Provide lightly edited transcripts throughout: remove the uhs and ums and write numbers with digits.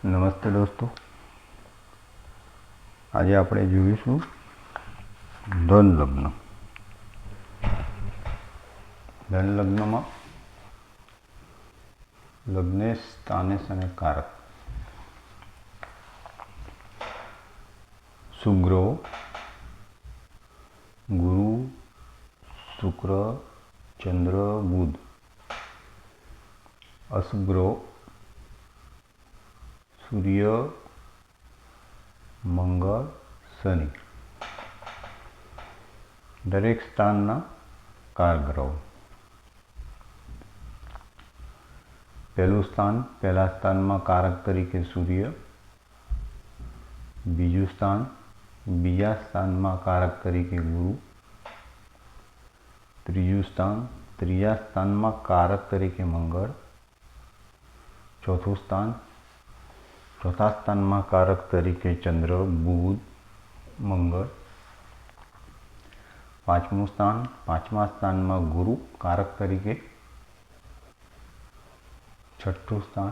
નમસ્તે દોસ્તો, આજે આપણે જોઈશું ધન લગ્ન. ધન લગ્નમાં લગ્નેશ, સ્થાનેશ અને કારક શુભ ગ્રહો ગુરુ, શુક્ર, ચંદ્ર, બુધ. અશુભ ગ્રહો સૂર્ય, મંગળ, શનિ. દરેક સ્થાનના કારગ્રહો. પહેલા સ્થાનમાં કારક તરીકે સૂર્ય, બીજા સ્થાનમાં કારક તરીકે ગુરુ, ત્રીજા સ્થાનમાં કારક તરીકે મંગળ, ચોથા સ્થાનમાં કારક તરીકે ચંદ્ર, બુધ, મંગળ. પાંચમા સ્થાનમાં ગુરુ કારક તરીકે. છઠ્ઠા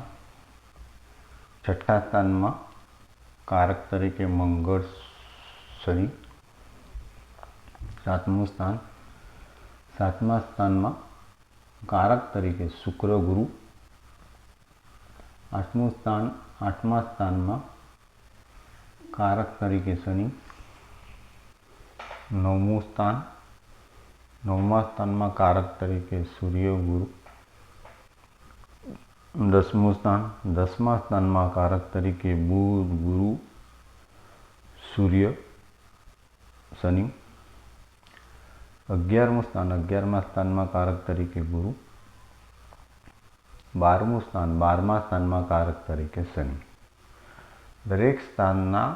સ્થાનમાં કારક તરીકે મંગળ, શનિ. સાતમા સ્થાનમાં કારક તરીકે શુક્ર, ગુરુ. આઠમા સ્થાનમાં કારક તરીકે શનિ. નવમા સ્થાનમાં કારક તરીકે સૂર્ય, ગુરુ. દસમા સ્થાનમાં કારક તરીકે બુધ, ગુરુ, સૂર્ય, શનિ. 11મા સ્થાનમાં કારક તરીકે ગુરુ. 12મા સ્થાનમાં કારક તરીકે શનિ. દરેક સ્થાનના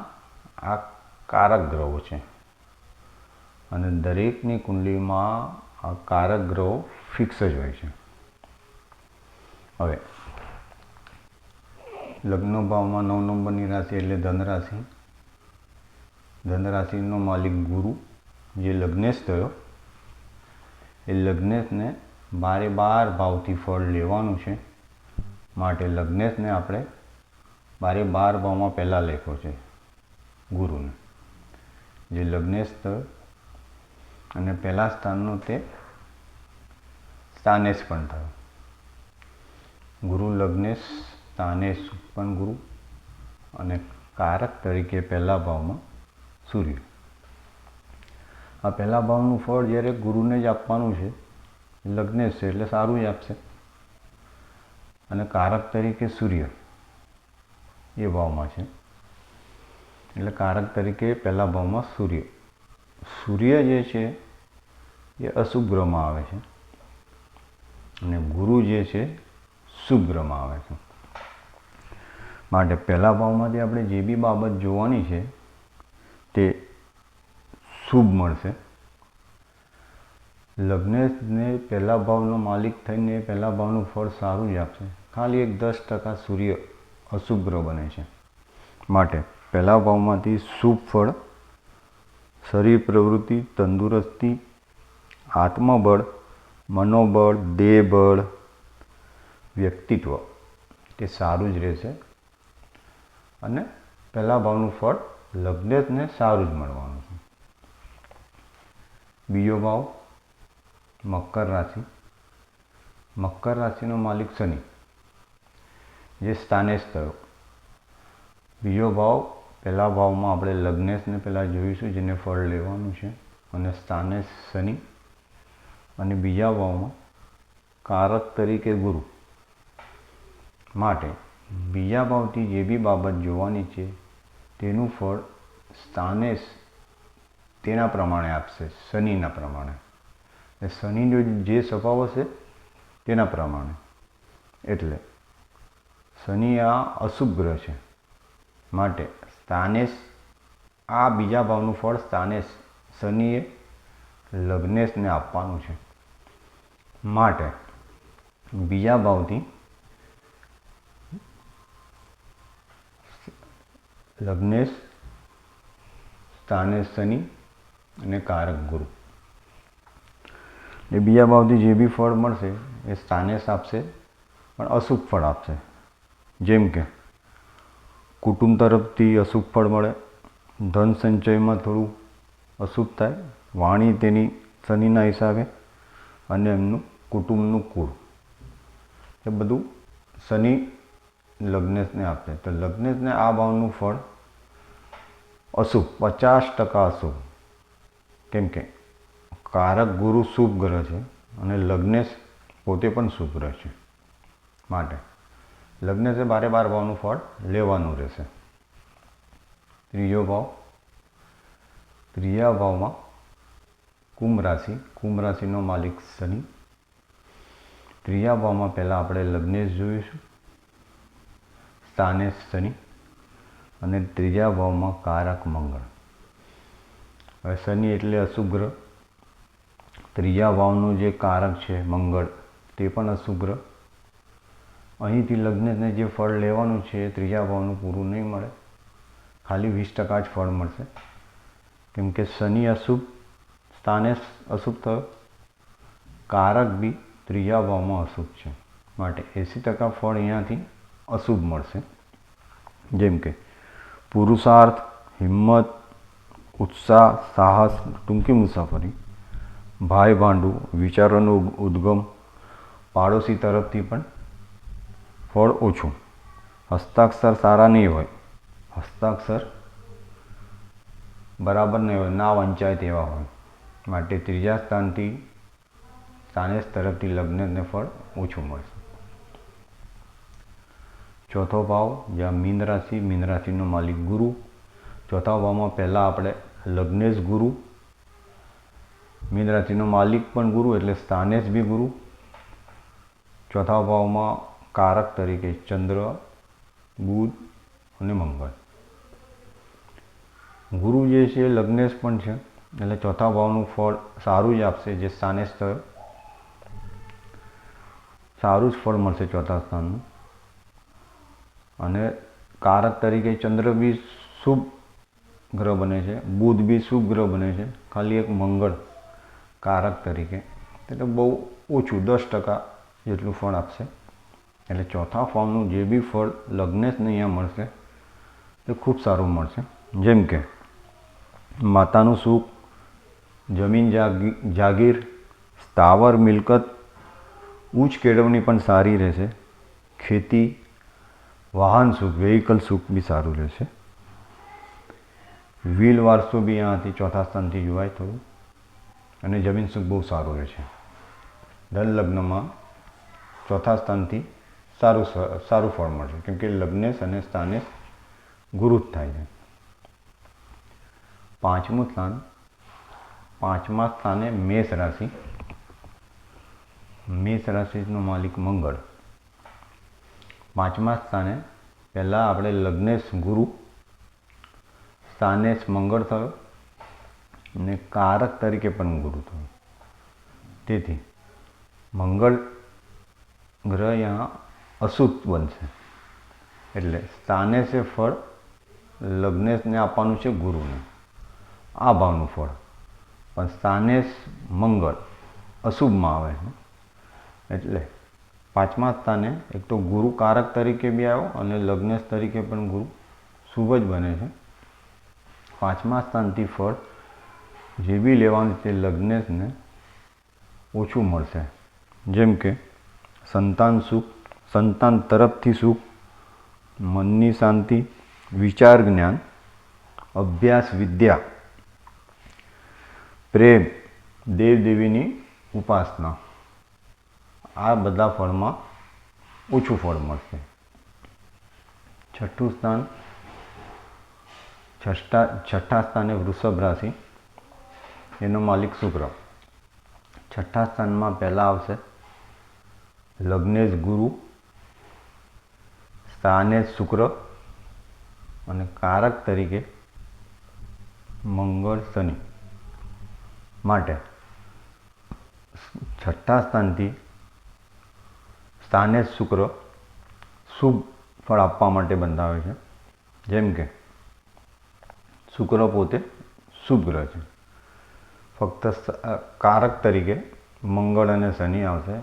આ કારક ગ્રહો છે અને દરેકની કુંડલીમાં આ કારક ગ્રહો ફિક્સ જ હોય છે. હવે લગ્ન ભાવમાં 9 નંબરની રાશિ એટલે ધનરાશિ. ધનરાશિનો માલિક ગુરુ, જે લગ્નેશ થયો, એ લગ્નેશને 12 ભાવથી ફળ લેવાનું છે. માટે લગ્નેશને આપણે 12 ભાવમાં પહેલાં લેખો છે ગુરુને, જે લગ્નેશ થયો અને પહેલા સ્થાનનો તે સ્થાનેશ પણ થયો. ગુરુ લગ્નેશ, સ્થાનેશ પણ ગુરુ અને કારક તરીકે પહેલા ભાવમાં સૂર્ય. આ પહેલા ભાવનું ફળ જ્યારે ગુરુને જ આપવાનું છે, લગ્નેશ છે એટલે સારું જ આપશે. અને કારક તરીકે સૂર્ય એ ભાવમાં છે એટલે કારક તરીકે પહેલા ભાવમાં સૂર્ય. સૂર્ય જે છે એ અશુભ ગ્રહમાં આવે છે અને ગુરુ જે છે શુભ ગ્રહમાં આવે છે. માટે પહેલા ભાવમાંથી આપણે જે બી બાબત જોવાની છે તે શુભ મળશે. લગ્નેશને પહેલા ભાવનો માલિક થઈને પહેલા ભાવનું ફળ સારું જ આપશે. ખાલી 10% સૂર્ય અશુભ ગ્રહ બને છે. માટે પહેલા ભાવમાંથી શુભ ફળ, શરીર પ્રવૃત્તિ, તંદુરસ્તી, આત્મબળ, મનોબળ, દેહબળ, વ્યક્તિત્વ તે સારું જ રહેશે અને પહેલા ભાવનું ફળ લગ્નેશને સારું જ મળવાનું છે. બીજો ભાવ મકર રાશિ. મકર રાશિનો માલિક શનિ, જે સ્થાનેશ થયો. બીજો ભાવ, પહેલા ભાવમાં આપણે લગ્નેશને પહેલાં જોઈશું, જેને ફળ લેવાનું છે, અને સ્થાનેશ શનિ. અને બીજા ભાવમાં કારક તરીકે ગુરુ. માટે બીજા ભાવથી જે બી બાબત જોવાની છે તેનું ફળ સ્થાનેશ તેના પ્રમાણે આપશે, શનિના પ્રમાણે. શનિનો જે સ્વભાવ હશે તેના પ્રમાણે. એટલે શનિ આ અશુભ ગ્રહ છે. માટે સ્થાનેશ, આ બીજા ભાવનું ફળ સ્થાનેશ શનિએ લગ્નેશને આપવાનું છે. માટે બીજા ભાવથી લગ્નેશ, સ્થાનેશ શનિ અને કારક ગુરુ. એ બીજા ભાવથી જે બી ફળ મળશે એ સ્થાનેશ આપશે, પણ અશુભ ફળ આપશે. જેમ કે કુટુંબ તરફથી અશુભ ફળ મળે, ધન સંચયમાં થોડું અશુભ થાય, વાણી તેની શનિના હિસાબે, અને એમનું કુટુંબનું કુળ, એ બધું શનિ લગ્નેશને આપશે. તો લગ્નેશને આ ભાવનું ફળ અશુભ, 50% અશુભ. કેમ કે કારક ગુરુ શુભ ગ્રહ છે અને લગ્નેશ પોતે પણ શુભ ગ્રહ છે, માટે લગ્નેશે 12 ભાવનું ફળ લેવાનું રહેશે. ત્રીજો ભાવ, ત્રીજા ભાવમાં કુંભ રાશિ, કુંભ રાશિનો માલિક શનિ. ત્રીજા ભાવમાં પહેલાં આપણે લગ્નેશ જોઈશું, સ્થાનેશ શનિ, અને ત્રીજા ભાવમાં કારક મંગળ. હવે શનિ એટલે અશુભ ગ્રહ, ત્રીજા ભાવનું જે કારક છે મંગળ તે પણ અશુભ ગ્રહ. અહીંથી લગ્નને જે ફળ લેવાનું છે એ ત્રીજા ભાવનું પૂરું નહીં મળે, ખાલી 20% જ ફળ મળશે. કેમ કે શનિ અશુભ, સ્થાનેશ અશુભ થયો, કારક બી ત્રીજા ભાવમાં અશુભ છે, માટે 80% ફળ અહીંયાથી અશુભ મળશે. જેમ કે પુરુષાર્થ, હિંમત, ઉત્સાહ, સાહસ, ટૂંકી મુસાફરી, ભાઈ ભાંડું, વિચારોનો ઉદ્ગમ, પાડોશી તરફથી પણ ફળ ઓછું, હસ્તાક્ષર સારા નહીં હોય, હસ્તાક્ષર બરાબર નહીં હોય, ના વંચાય તેવા હોય, માટે ત્રીજા સ્થાનથી સ્થાનેશ તરફથી લગ્નને ફળ ઓછું મળશે. ચોથો ભાવ, જ્યાં મીન રાશિ, મીન રાશિનો માલિક ગુરુ. ચોથા ભાવમાં પહેલાં આપણે લગ્નેશ ગુરુ, મીન રાશિનો માલિક પણ ગુરુ એટલે સ્થાનેશ બી ગુરુ. ચોથા ભાવમાં કારક તરીકે ચંદ્ર, બુધ અને મંગળ. ગુરુ જે છે લગ્નેશ પણ છે, એટલે ચોથા ભાવનું ફળ સારું જ આપશે. જે સ્થાનેશ થયો, સારું જ ફળ મળશે ચોથા સ્થાનનું. અને કારક તરીકે ચંદ્ર બી શુભ ગ્રહ બને છે, બુધ બી શુભ ગ્રહ બને છે, ખાલી એક મંગળ કારક તરીકે, એટલે બહુ ઓછું 10% જેટલું ફળ આપશે. એટલે ચોથા ફોર્મનું જે બી ફળ લગ્નેશને અહીંયા મળશે તે ખૂબ સારું મળશે. જેમ કે માતાનું સુખ, જમીન જાગીર, સ્થાવર મિલકત, ઉચ્ચ કેળવણી પણ સારી રહેશે, ખેતી, વાહન સુખ, વ્હીકલ સુખ બી સારું રહેશે. વ્હીલ વારસો બી અહીંયાથી ચોથા સ્થાનથી જોવાય થોડું, અને જમીન સુખ બહુ સારું રહેશે. ધન લગ્નમાં ચોથા સ્થાનથી સારું ફળ મળશે, કેમ કે લગ્નેશ અને સ્થાનેશ ગુરુ જ થાય છે. પાંચમું સ્થાન, પાંચમા સ્થાને મેષ રાશિ, મેષ રાશિનો માલિક મંગળ. પાંચમા સ્થાને પહેલાં આપણે લગ્નેશ ગુરુ, સ્થાનેશ મંગળ થયો, અને કારક તરીકે પણ ગુરુ થયો. તેથી મંગળ ગ્રહ અહીંયા અશુભ બનશે, એટલે સ્થાનેશે ફળ લગ્નેશને આપવાનું છે ગુરુને, આ ભાવનું ફળ. પણ સ્થાનેશ મંગળ અશુભમાં આવે છે, એટલે પાંચમા સ્થાને એક તો ગુરુ કારક તરીકે બી આવ્યો અને લગ્નેશ તરીકે પણ ગુરુ શુભ જ બને છે. પાંચમા સ્થાનથી ફળ જે બી લેવાનું તે લગ્નેશને ઓછું મળશે. જેમ કે સંતાન સુખ, સંતાન તરફથી સુખ, મનની શાંતિ, વિચાર જ્ઞાન, અભ્યાસ વિદ્યા, પ્રેમ, દેવદેવીની ઉપાસના, આ બધા ફળમાં ઓછું ફળ મળશે. છઠ્ઠું સ્થાન, છઠ્ઠા સ્થાને વૃષભ રાશિ, એનો માલિક શુક્ર. છઠ્ઠા સ્થાનમાં પહેલાં આવશે લગ્નેશ ગુરુ, સ્થાનેશ શુક્ર, અને કારક તરીકે મંગળ શનિ. માટે છઠ્ઠા સ્થાનથી સ્થાનેશ શુક્ર શુભ ફળ આપવા માટે બંધાવે છે. જેમ કે શુક્ર પોતે શુભ ગ્રહ છે, ફક્ત કારક તરીકે મંગળ અને શનિ આવશે.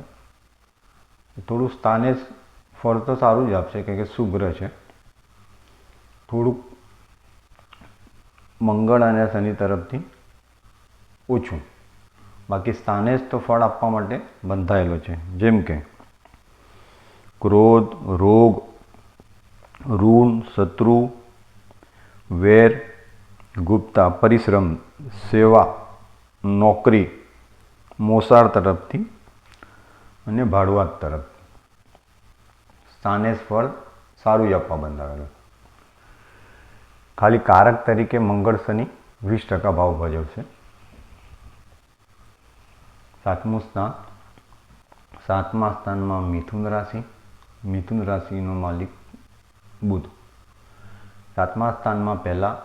થોડું સ્થાનેશ ફળ તો સારું જ આપશે, કારણ કે શુભ ગ્રહ છે, થોડુંક મંગળ અને શનિ તરફથી ઓછું. બાકી સ્થાને જ તો ફળ આપવા માટે બંધાયેલો છે. જેમ કે ક્રોધ, રોગ, ઋણ, શત્રુ, વેર, ગુપ્તા, પરિશ્રમ, સેવા, નોકરી, મોસાળ તરફથી અને ભાડુઆત તરફ સ્થાને જ ફળ સારું જ આપવા બંધાવેલું. ખાલી કારક તરીકે મંગળ શનિ 20% ભાવ ભજવશે. સાતમું સ્થાન, સાતમા સ્થાનમાં મિથુન રાશિ. મિથુન રાશિનો માલિક બુધ. સાતમા સ્થાનમાં પહેલા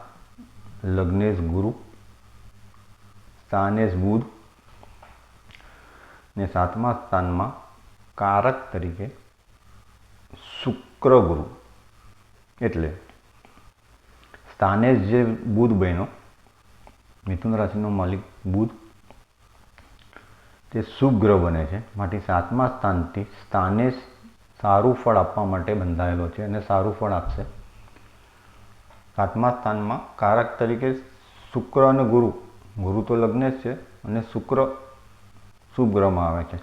લગ્નેશ ગુરુ, સ્થાનેશ બુધ ને સાતમા સ્થાનમાં કારક તરીકે શુક્ર ગુરુ. એટલે સ્થાનેશ જે બુધ બન્યો, મિથુન રાશિનો માલિક બુધ, તે શુભ ગ્રહ બને છે. માટે સાતમા સ્થાનથી સ્થાનેશ સારું ફળ આપવા માટે બંધાયેલો છે અને સારું ફળ આપશે. સાતમા સ્થાનમાં કારક તરીકે શુક્ર અને ગુરુ. ગુરુ તો લગ્નેશ છે અને શુક્ર શુભ ગ્રહમાં આવે છે.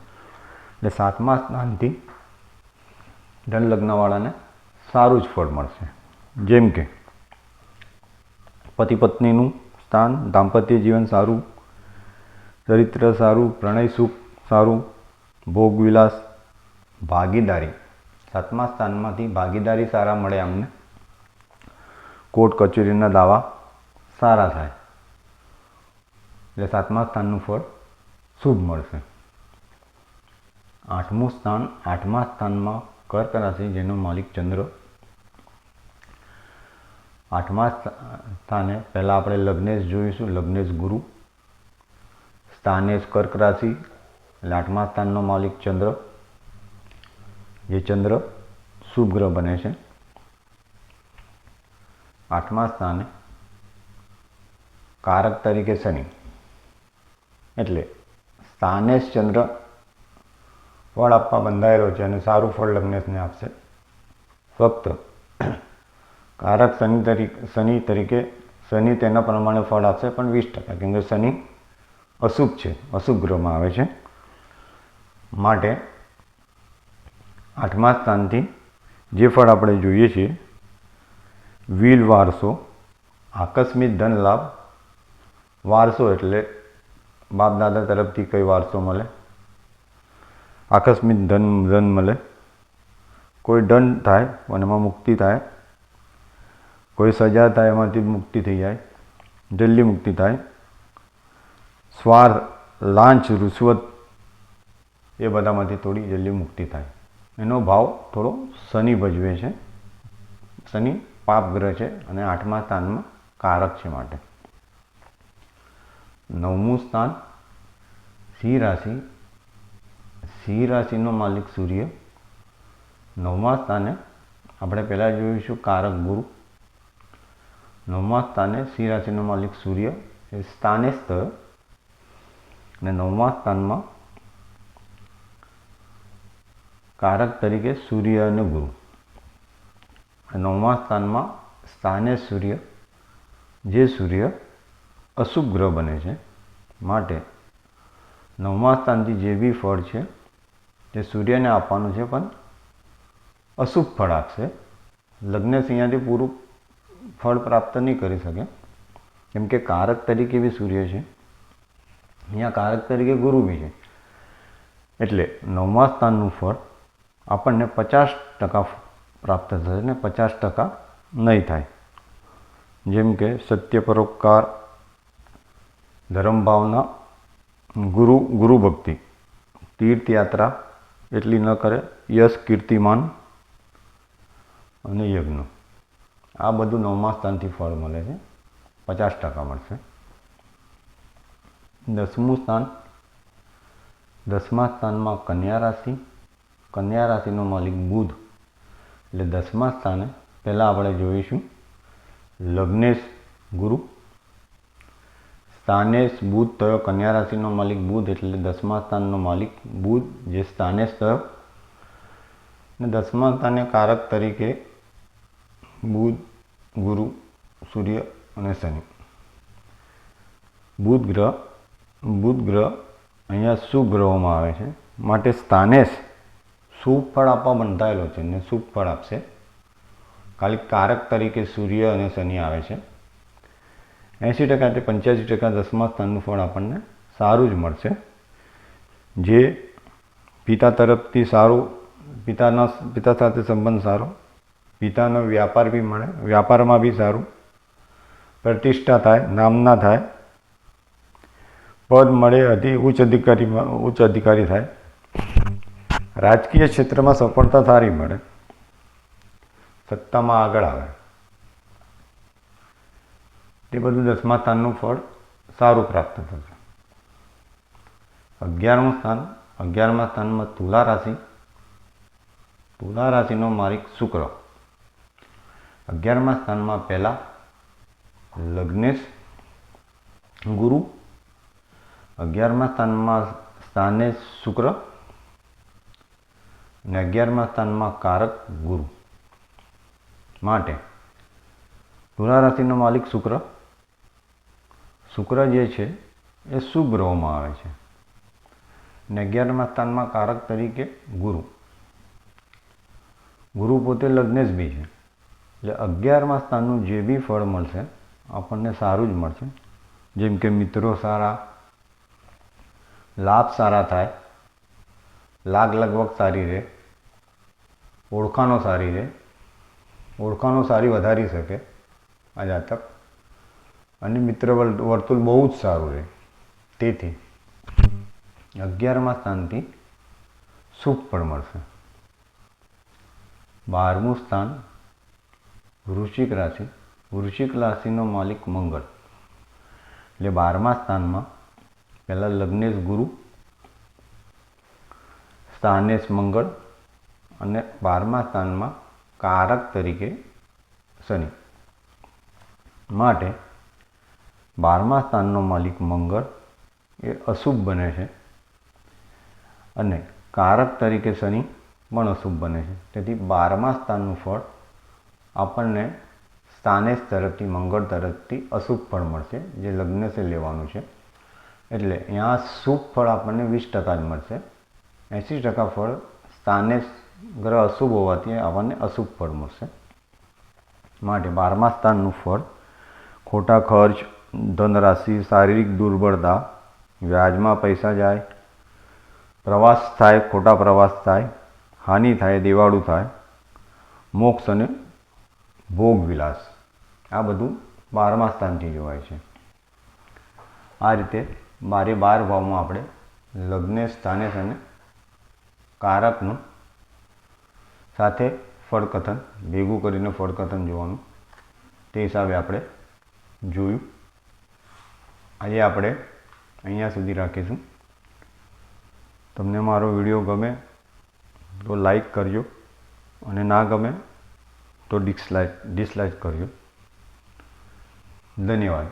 એટલે સાતમા સ્થાનથી ધન લગ્નવાળાને સારું જ ફળ મળશે. જેમ કે પતિ પત્નીનું સ્થાન, દાંપત્ય જીવન સારું, ચરિત્ર સારું, પ્રણય સુખ સારું, ભોગ વિલાસ, ભાગીદારી. સાતમા સ્થાનમાંથી ભાગીદારી સારા મળે અમને. કોર્ટ કચેરીના દાવા સારા થાય. એટલે સાતમા સ્થાનનું ફળ શુભ મળશે. આઠમું સ્થાન, આઠમા સ્થાનમાં કર્ક રાશિ, જેનો માલિક ચંદ્ર. આઠમા સ્થાને પહેલાં આપણે લગ્નેશ જોઈશું. લગ્નેશ ગુરુ, સ્થાનેશ કર્ક રાશિ. એટલે આઠમા સ્થાનનો માલિક ચંદ્ર, જે ચંદ્ર શુભ ગ્રહ બને છે. આઠમા સ્થાને કારક તરીકે શનિ. એટલે સ્થાનેશ ચંદ્ર ફળ આપવા બંધાયેલો છે અને સારું ફળ લગ્નેશને આપશે. ફક્ત કારક શનિ તરીકે શનિ તેના પ્રમાણે ફળ આપશે, પણ 20%, કેમ કે શનિ અશુભ છે, અશુભ ગ્રહમાં આવે છે. માટે આઠમા સ્થાનથી જે ફળ આપણે જોઈએ છીએ, વીલ વારસો, આકસ્મિક ધન લાભ. વારસો એટલે બાપ દાદા તરફથી કઈ વારસો મળે, આકસ્મિક ધન મળે, કોઈ દંડ થાય અને એમાં મુક્તિ થાય, કોઈ સજા થાય એમાંથી મુક્તિ થઈ જાય, જલ્દી મુક્તિ થાય, સ્વાર્થ, લાંચ, રૂશ્વત એ બધામાંથી થોડી જલ્દી મુક્તિ થાય. એનો ભાવ થોડો શનિ ભજવે છે. શનિ પાપ ગ્રહ છે અને આઠમા સ્થાનમાં કારક છે. માટે નવમું સ્થાન, સિંહ રાશિ. સિંહ રાશિનો માલિક સૂર્ય. નવમા સ્થાને આપણે પહેલાં જોઈશું કારક ગુરુ. નવમા સ્થાને સિંહ રાશિનો માલિક સૂર્ય એ સ્થાને સ્થ. અને નવમા સ્થાનમાં કારક તરીકે સૂર્ય અને ગુરુ. નવમા સ્થાનમાં સ્થાને સૂર્ય, જે સૂર્ય અશુભ ગ્રહ બને છે. માટે નવમા સ્થાનથી જે બી ફળ છે તે સૂર્યને આપવાનું છે, પણ અશુભ ફળ આપશે. લગ્નેશ અહીંયાથી પૂરું ફળ પ્રાપ્ત નહીં કરી શકે, કેમ કે કારક તરીકે બી સૂર્ય છે, અહીંયા કારક તરીકે ગુરુ બી છે. એટલે નવમા સ્થાનનું ફળ આપણને 50% પ્રાપ્ત થશે ને 50% નહીં થાય. જેમ કે સત્ય, પરોપકાર, ધર્મ ભાવના, ગુરુ ભક્તિ, તીર્થયાત્રા એટલી ન કરે, યશ, કીર્તિમાન અને યજ્ઞ. આ બધું નવમા સ્થાનથી ફળ મળે છે, 50% મળશે. દસમું સ્થાન, દસમા સ્થાનમાં કન્યા રાશિ. કન્યા રાશિનો માલિક બુધ. એટલે દસમા સ્થાને પહેલાં આપણે જોઈશું લગ્નેશ ગુરુ, સ્થાનેશ બુધ થયો. કન્યા રાશિનો માલિક બુધ, એટલે દસમા સ્થાનનો માલિક બુધ, જે સ્થાનેશ થયો. અને દસમા સ્થાને કારક તરીકે બુધ ગુરુ, સૂર્ય અને શનિ. બુધ ગ્રહ અહીંયા શુભ ગ્રહોમાં આવે છે, માટે સ્થાને શુભ ફળ આપવા બંધાયેલો છે ને શુભ ફળ આપશે. ખાલી કારક તરીકે સૂર્ય અને શનિ આવે છે. 80% તે 85% દસમા સ્થાનનું ફળ આપણને સારું જ મળશે. જે પિતા તરફથી સારું, પિતા સાથે સંબંધ સારો, પિતાનો વ્યાપાર બી મળે, વ્યાપારમાં બી સારું, પ્રતિષ્ઠા થાય, નામના થાય, પદ મળે, ઉચ્ચ અધિકારી થાય, રાજકીય ક્ષેત્રમાં સફળતા સારી મળે, સત્તામાં આગળ આવે. તે બધું દસમા સ્થાનનું ફળ સારું પ્રાપ્ત થશે. 11મા સ્થાનમાં તુલા રાશિનો માલિક શુક્ર. 11મા સ્થાનમાં પહેલા લગ્નેશ ગુરુ, 11મા સ્થાને શુક્ર અને 11મા સ્થાનમાં કારક ગુરુ. માટે તુલા રાશિનો માલિક શુક્ર જે છે એ શુભ ગ્રહોમાં આવે છે અને 11મા સ્થાનમાં કારક તરીકે ગુરુ પોતે લગ્નેશ બી છે. એટલે 11મા સ્થાનનું જે બી ફળ મળશે આપણને સારું જ મળશે. જેમ કે મિત્રો સારા, લાભ સારા થાય, લગભગ સારી રહે, ઓળખાણો સારી વધારી શકે આ જાતક, અને મિત્ર વર્તુળ બહુ જ સારું રહે. તેથી 11મા સ્થાનથી શુભ ફળ મળશે. 12મું સ્થાન વૃશ્ચિક રાશિનો માલિક મંગળ. એટલે 12મા સ્થાનમાં પહેલાં લગ્નેશ ગુરુ, સ્થાનેશ મંગળ અને 12મા સ્થાનમાં કારક તરીકે શનિ. માટે 12મા સ્થાનનો માલિક મંગળ એ અશુભ બને છે અને કારક તરીકે શનિ પણ અશુભ બને છે. તેથી 12મા સ્થાનનું ફળ આપણને સ્થાનેશ તરફથી, મંગળ તરફથી અશુભ ફળ મળશે, જે લગ્નેશે લેવાનું છે. એટલે અહીંયા શુભ ફળ આપણને 20% જ મળશે. 80% ફળ સ્થાનેશ ગ્રહ અશુભ હોવાથી આપણને અશુભ ફળ મળશે. માટે 12મા સ્થાનનું ફળ ખોટા ખર્ચ, ધનરાશિ, શારીરિક દુર્બળતા, વ્યાજમાં પૈસા જાય, પ્રવાસ થાય, ખોટા પ્રવાસ થાય, હાનિ થાય, દેવાળું થાય, મોક્ષ અને ભોગ વિલાસ, આ બધું 12મા સ્થાનથી જોવાય છે. આ રીતે 12 ભાવમાં આપણે લગ્નેશ, સ્થાનેશ અને કારકનું સાથે ફળકથન ભેગું કરીને ફળકથન જોવાનું, તે હિસાબે આપણે જોયું. આજે આપણે અહીંયા સુધી રાખીશું. તમને મારો વિડીયો ગમે તો લાઈક કરજો અને ના ગમે તો ડિસલાઈક કરજો. ધન્યવાદ.